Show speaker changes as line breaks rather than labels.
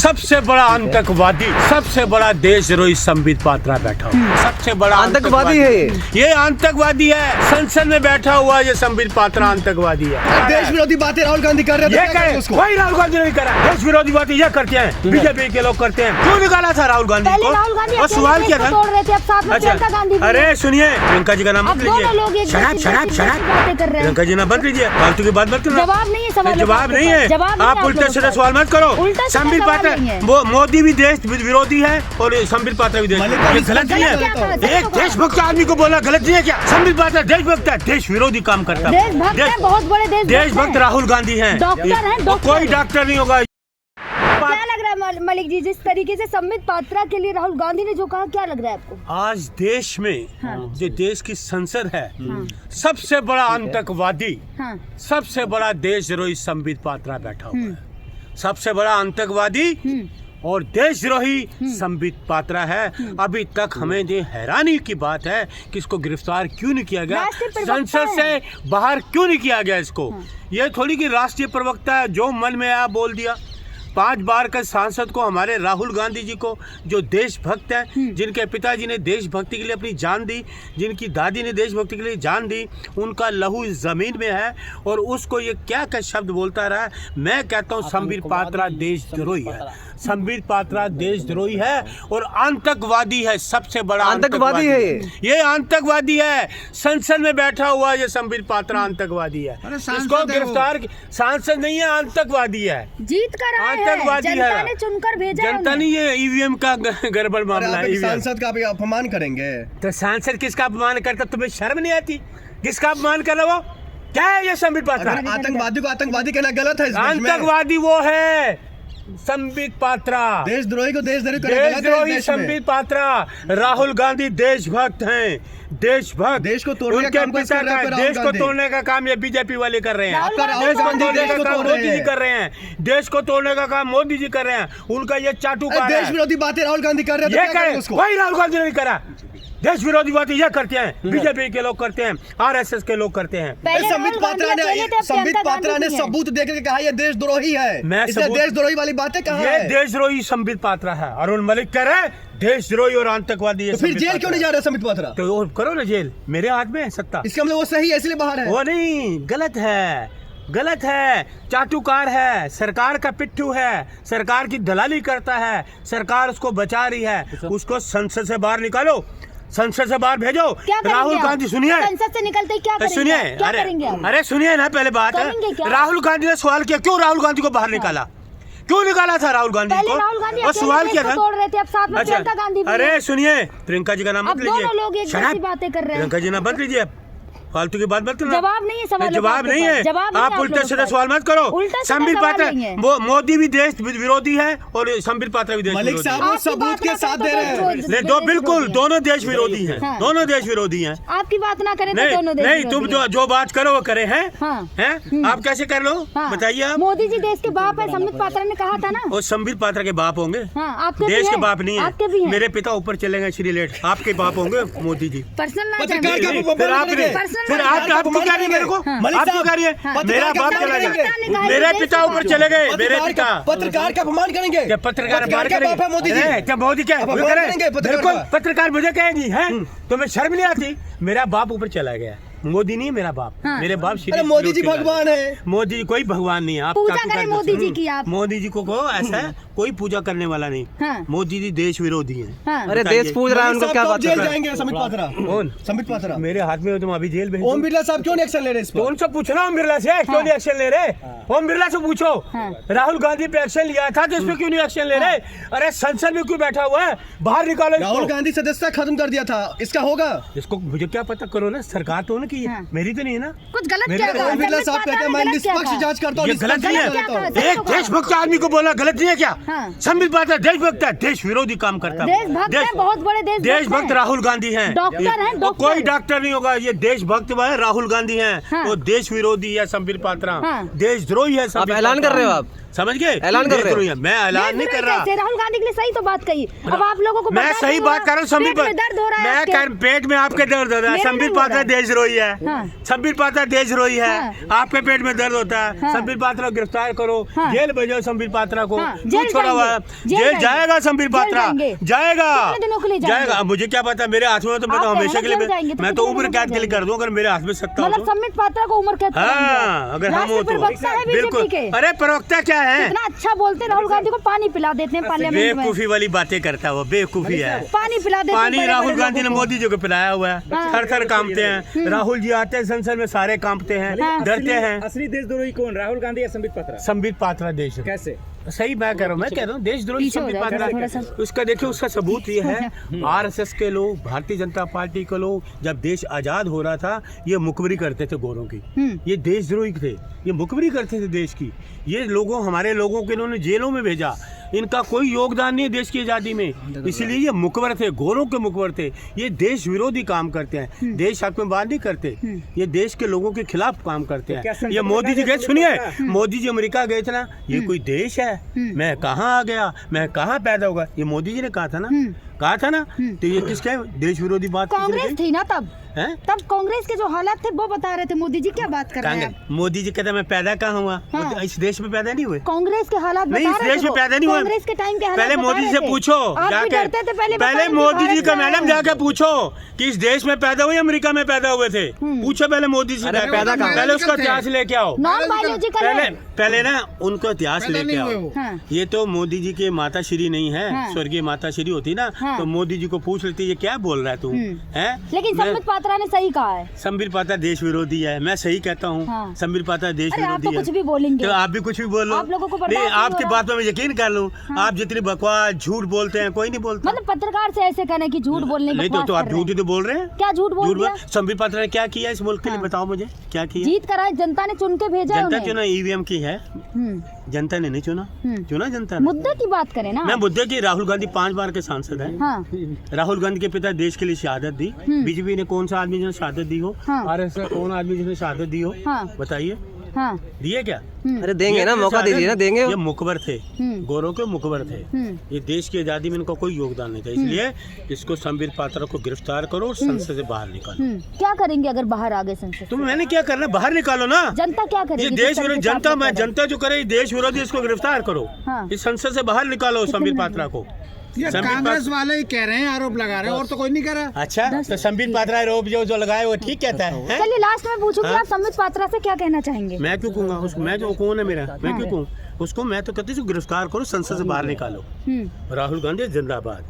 सबसे बड़ा आतंकवादी, सबसे बड़ा देशद्रोही संबित पात्रा बैठा हुआ, सबसे बड़ा
आतंकवादी है
ये आतंकवादी है। संसद में बैठा हुआ ये संबित पात्रा आतंकवादी है।
देश विरोधी बातें राहुल गांधी कर रहे थे,
वही राहुल गांधी ने करा। देश विरोधी बातें ये करते हैं, बीजेपी के लोग करते हैं। क्यों निकाला था राहुल गांधी को? और सवाल क्या था? अच्छा, अरे सुनिए, प्रियंका जी का नाम मत लीजिए। शराब प्रियंका जी नाम मत लीजिए, फालतू की बात मत करना। जवाब नहीं है, आप उल्टे सीधे सवाल मत करो। संबित पात्रा वो मोदी भी देश विरोधी है और संबित पात्रा भी देश, ये गलत नहीं है। एक देशभक्त आदमी को बोला गलत नहीं है क्या? संबित पात्रा देशभक्त है, देश विरोधी काम करता है।
बहुत बड़े
देशभक्त राहुल गांधी हैं, कोई डॉक्टर नहीं होगा।
क्या लग रहा है मलिक जी, जिस तरीके से संबित पात्रा के लिए राहुल गांधी ने जो कहा, क्या लग रहा है आपको?
आज देश में जो देश की संसद है, सबसे बड़ा आतंकवादी, सबसे बड़ा देशद्रोही संबित पात्रा बैठा हुआ है। सबसे बड़ा आतंकवादी और देशद्रोही संबित पात्रा है। अभी तक हमें ये हैरानी की बात है कि इसको गिरफ्तार क्यों नहीं किया गया, संसद से बाहर क्यों नहीं किया गया इसको। ये थोड़ी कि राष्ट्रीय प्रवक्ता है, जो मन में आया बोल दिया। 5 बार के सांसद को, हमारे राहुल गांधी जी को, जो देशभक्त हैं, जिनके पिताजी ने देशभक्ति के लिए अपनी जान दी, जिनकी दादी ने देशभक्ति के लिए जान दी, उनका लहू इस जमीन में है और उसको ये क्या क्या शब्द बोलता रहा है। मैं कहता हूँ संबित पात्रा देशद्रोही है, संबित पात्रा देशद्रोही है और आतंकवादी है, सबसे बड़ा
आतंकवादी है
ये आतंकवादी है। संसद में बैठा हुआ ये संबित पात्रा आतंकवादी है, इसको गिरफ्तार। सांसद नहीं है, आतंकवादी है,
जीत कर आए हैं, जनता ने चुनकर भेजा।
जनता नहीं, ये ईवीएम का गड़बड़ मामला है।
सांसद का भी अपमान करेंगे
तो सांसद किसका अपमान करता? तुम्हें शर्म नहीं आती? किसका अपमान कर रहे हो? क्या है ये संबित पात्रा?
आतंकवादी को आतंकवादी कहना गलत है।
आतंकवादी वो है संबित पात्रा,
देशद्रोही
संबित पात्रा। राहुल गांधी देशभक्त हैं, देशभक्त।
देश को तोड़ने
उनके पिता का देश को तोड़ने का काम ये बीजेपी वाले कर रहे हैं। देश को तोड़ने का काम मोदी जी कर रहे हैं, देश को तोड़ने का काम मोदी जी कर रहे हैं। उनका ये चाटुकार है।
देश विरोधी बातें राहुल गांधी कर रहे थे,
वही राहुल गांधी ने करा। देश विरोधी बातें ये करते हैं, बीजेपी के लोग करते हैं, आरएसएस के लोग करते हैं।
संबित पात्रा ने सबूत देकर कहा ये देशद्रोही है। मैं देशद्रोही वाली बातें कहा है?
ये देशद्रोही संबित पात्रा है। अरुण मलिक कह रहे हैं देशद्रोही और आतंकवादी।
तो फिर जेल क्यों नहीं जा रहा संबित पात्रा?
तो करो ना जेल, मेरे हाथ में है सत्ता।
इसका मतलब वो सही है इसलिए बाहर है?
वो नहीं, गलत है, गलत है, चाटुकार है, सरकार का पिट्ठू है, सरकार की दलाली करता है, सरकार उसको बचा रही है। उसको संसद से बाहर निकालो, संसद से बाहर भेजो। राहुल गांधी सुनिए,
संसद से निकलते क्या करेंगे?
सुनिए, अरे सुनिए ना, पहले बात है, राहुल गांधी ने सवाल किया, क्यों राहुल गांधी को बाहर निकाला? क्यों निकाला था राहुल गांधी को? और सवाल क्या था?
अच्छा,
अरे सुनिए, प्रियंका जी का नाम मत लीजिए।
शराब बातें कर रहे हैं,
प्रियंका जी नाम मत लीजिए, फालतू की बात मत करना।
जवाब नहीं है, सवाल
जवाब नहीं है, आप उल्टे सीधे सवाल मत करो। संबित पात्रा वो मोदी भी देश विरोधी है और संबित पात्रा भी देश
मलिक
विरोधी है।
साहब सबूत के साथ दे रहे हैं।
दो बिल्कुल, दोनों देश विरोधी हैं, दोनों देश विरोधी हैं।
आपकी बात ना करें तो दोनों देश
नहीं, तुम जो बात करो वो करे हैं, हैं? आप कैसे कर लो, बताइए आप?
मोदी जी देश के बाप है, संबित पात्रा ने कहा था ना।
वो संबित पात्रा के बाप होंगे,
देश
के बाप नहीं है। मेरे पिता ऊपर चले गए श्री लेट, आपके बाप होंगे मोदी जी। फिर आप क्या रही है मेरे को? आप क्यों कह रही है? मेरा बाप चला गया, मेरे पिता ऊपर चले गए, मेरे पिता।
पत्रकार का अपमान करेंगे?
पत्रकार अपमान करेंगे?
मोदी जी
क्या मोदी क्या बिल्कुल पत्रकार मुझे कहेगी है? तुम्हें शर्म नहीं आती? मेरा बाप ऊपर चला गया, मोदी नहीं मेरा बाप। मेरे बाप श्री
मोदी जी भगवान है।
मोदी जी कोई भगवान नहीं है। आप
पूजा करें मोदी जी की, आप
मोदी जी को कहो ऐसा कोई पूजा करने वाला नहीं। मोदी जी देश विरोधी है।
अरे देश पूज रहा है, उनको क्या बात? जेल जाएंगे संबित पात्रा? कौन संबित पात्रा?
मेरे हाथ में तुम अभी जेल भेजो।
ओम बिरला साहब क्यों नहीं एक्शन ले रहे इस पर?
तो उनसे पूछना ओम बिरला से क्यों नहीं एक्शन ले रहे। ओम बिरला से पूछो, राहुल गांधी पे एक्शन लिया था तो इस पे क्यों नहीं एक्शन ले रहे? अरे संसद में क्यों बैठा हुआ है, बाहर निकालो।
राहुल गांधी सदस्यता खत्म कर दिया था, इसका होगा?
इसको मुझे क्या पता, करो ना, सरकार तो उनकी है, मेरी तो नहीं है ना।
कुछ गलत क्या?
ओम बिरला साहब कहते हैं मैं निष्पक्ष जांच करता हूं।
ये गलत नहीं है, एक देशभक्त आदमी को बोला गलत नहीं है क्या? संबित पात्रा देशभक्त है, देश विरोधी काम करता है।
देशभक्त है, बहुत बड़े
देशभक्त राहुल गांधी हैं,
डॉक्टर हैं।
कोई डॉक्टर नहीं होगा, ये देशभक्त है राहुल गांधी हैं। वो देश विरोधी है संबित पात्रा, देशद्रोही है।
आप ऐलान कर रहे हो, आप
समझ गए?
ऐलान कर रहे हो?
मैं ऐलान नहीं कर रहा।
राहुल गांधी के लिए सही तो बात कही। अब आप लोगों को
मैं सही बात कर रहा हूँ। संबित
दर्द हो रहा है,
मैं पेट में आपके दर्द हो रहा है। संबित पात्रा देशद्रोही है। है।
हाँ।
संबित पात्रा देशद्रोही है।
हाँ।
आपके पेट में दर्द होता है,
हाँ।
संबित पात्रा को गिरफ्तार करो,
हाँ।
जेल भेजो संबित पात्रा को।
हाँ,
क्यों
जेल
छोड़ा हुआ है?
जाएंगे,
जेल
जेल
जाएगा संबित
जेल
पात्रा,
जाएंगे।
जाएगा,
कितने दिनों के लिए जाएंगे?
जाएगा। अब मुझे क्या पता, मेरे हाथ में तो मैं तो
आप
हमेशा के
जेल
लिए
जाएंगे, तो
मैं तो
कितने
उम्र
दिनों
कैद
के
के लिए
लिए
कर दूं अगर मेरे हाथ में सत्ता हो
मतलब
तो।
संबित पात्रा को उम्र कैद
हाँ, अगर हम हो तो
प्रवक्ता है बीजेपी
बिल्कुल।
के।
अरे प्रवक्ता क्या है,
इतना अच्छा बोलते राहुल गांधी को पानी पिला देते हैं पार्लियामेंट में।
बेवकूफी वाली बातें करता है वो, बेवकूफी है।
पानी पिला देते हैं
पानी
बड़े-बड़े
राहुल गांधी ने
लोगों को।
मोदी जी को पिलाया हुआ है।
हाँ।
थर थर कांपते हैं। राहुल जी आते हैं संसद में, सारे कांपते हैं,
हाँ।
डरते हैं।
असली देशद्रोही कौन, राहुल गांधी या संबित पात्रा?
संबित पात्रा देश
कैसे?
सही मैं कह रहा हूँ, मैं कह रहा हूँ देशद्रोही
पीछे हो
संबित
जाओ
पात्रा।
थोड़ा सा।
उसका देखिए, उसका सबूत ये है, आरएसएस के लोग, भारतीय जनता पार्टी के लोग जब देश आजाद हो रहा था ये मुखबरी करते थे गोरों की, ये देशद्रोही थे, ये मुखबरी करते थे देश की। ये लोगों, हमारे लोगों को इन्होंने जेलों में भेजा, इनका कोई योगदान नहीं है देश की आज़ादी में, इसलिए ये मुखबर थे, गोरों के मुखबर थे। ये देश विरोधी काम करते हैं, देश आत्मवाद नहीं करते, ये देश के लोगों के खिलाफ काम करते हैं। ये मोदी जी गए, सुनिए, मोदी जी अमेरिका गए थे ना, ये कोई देश है, मैं कहाँ आ गया, मैं कहाँ पैदा होगा, ये मोदी जी ने कहा था ना, कहा था ना। तो ये किसका देश विरोधी बात
कांग्रेस थी ना तब,
है?
तब कांग्रेस के जो हालात थे वो बता रहे थे। मोदी जी क्या बात कर रहे हैं आप?
मोदी जी कहते मैं पैदा कहाँ हुआ,
हाँ।
इस देश में पैदा नहीं हुए।
कांग्रेस के हालात
नहीं,
बता
इस
रहे
देश
थे
में
वो।
पैदा नहीं हुआ।
कांग्रेस के टाइम के हालात
पहले
बता
मोदी
रहे
से
थे।
पूछो
आप भी
जाके,
डरते थे पहले
पहले
बताइए
मोदी जी
भारत
का
में
मैडम
आया
जाके पूछो कि इस देश में पैदा हुए, अमेरिका में पैदा हुए थे, पूछो पहले मोदी से।
पैदा कहाँ?
पहले उसका इतिहास लेके आओ,
नॉन बायोलॉजिकल
पहले
है।
पहले ना उनको इतिहास लेके आओ।
हाँ।
ये तो मोदी जी के माता श्री नहीं है,
हाँ।
स्वर्गीय माता श्री होती ना,
हाँ।
तो मोदी जी को पूछ लेती ये क्या बोल रहा है तू, है?
लेकिन
मैं-
संबित पात्रा ने सही कहा है।
संबित पात्रा देश विरोधी है, मैं सही कहता हूँ।
हाँ।
संबित पात्रा देश
अरे आप
विरोधी
तो
है।
कुछ भी बोलेंगे।
तो आप भी कुछ भी बोल लो,
आप लोगों को बर्दाश्त
नहीं,
नहीं हो
आपकी
रहा।
बात में मैं यकीन कर लूँ। आप जितनी बकवास झूठ बोलते हैं कोई नहीं बोलता।
मतलब पत्रकार से ऐसे कहना कि झूठ बोलने
नहीं तो आप झूठ ही तो बोल रहे हैं।
क्या झूठ बोल दिया?
संबित पात्रा ने क्या किया इस मुल्क के लिए,
हाँ।
बताओ मुझे क्या किया।
जीत कराए, जनता ने चुन के भेजा है
जनता
उन्हें।
चुना, ईवीएम की है,
हम्म,
जनता ने नहीं चुना, चुना जनता ने।
मुद्दे की बात करें ना।
मैं मुद्दे की, राहुल गांधी 5 बार के सांसद हैं।
हाँ,
राहुल गांधी के पिता देश के लिए शहादत दी। बीजेपी ने कौन सा आदमी जिसने शहादत दी हो,
हाँ।
आरएसएस कौन आदमी जिसने शहादत दी हो,
हाँ।
बताइए,
हाँ,
दिए क्या?
अरे देंगे ना, मौका दीजिए ना, देंगे।
ये मुखबर थे, गोरों के मुखबर थे। ये देश की आजादी में इनका कोई योगदान नहीं था, इसलिए इसको संबित पात्रा को गिरफ्तार करो और संसद से बाहर निकालो।
क्या करेंगे अगर बाहर आ गए संसद?
तुम मैंने क्या करना, बाहर निकालो ना।
जनता क्या
ये
करेगी?
देश
जिस तरीके
विरोधी
से
जनता,
आपने
मैं
कहा।
जनता जो करे ये देश विरोधी, इसको गिरफ्तार करो,
हाँ।
इस संसद से बाहर निकालो संबित पात्रा को।
ये
संबित
कांग्रेस वाले ही कह रहे हैं, आरोप लगा रहे हैं, और तो कोई नहीं कह रहा।
अच्छा, तो संबित पात्रा आरोप जो लगाए वो ठीक कहता है, हैं?
चलिए लास्ट में पूछूंगी,
हाँ?
आप संबित पात्रा से क्या कहना चाहेंगे?
मैं क्यों कहूँगा उसको, मैं जो कौन है मेरा, मैं क्यों कहूँ उसको, मैं तो कहती हूँ गिरफ्तार करो, संसद से बाहर निकालो। राहुल गांधी जिंदाबाद।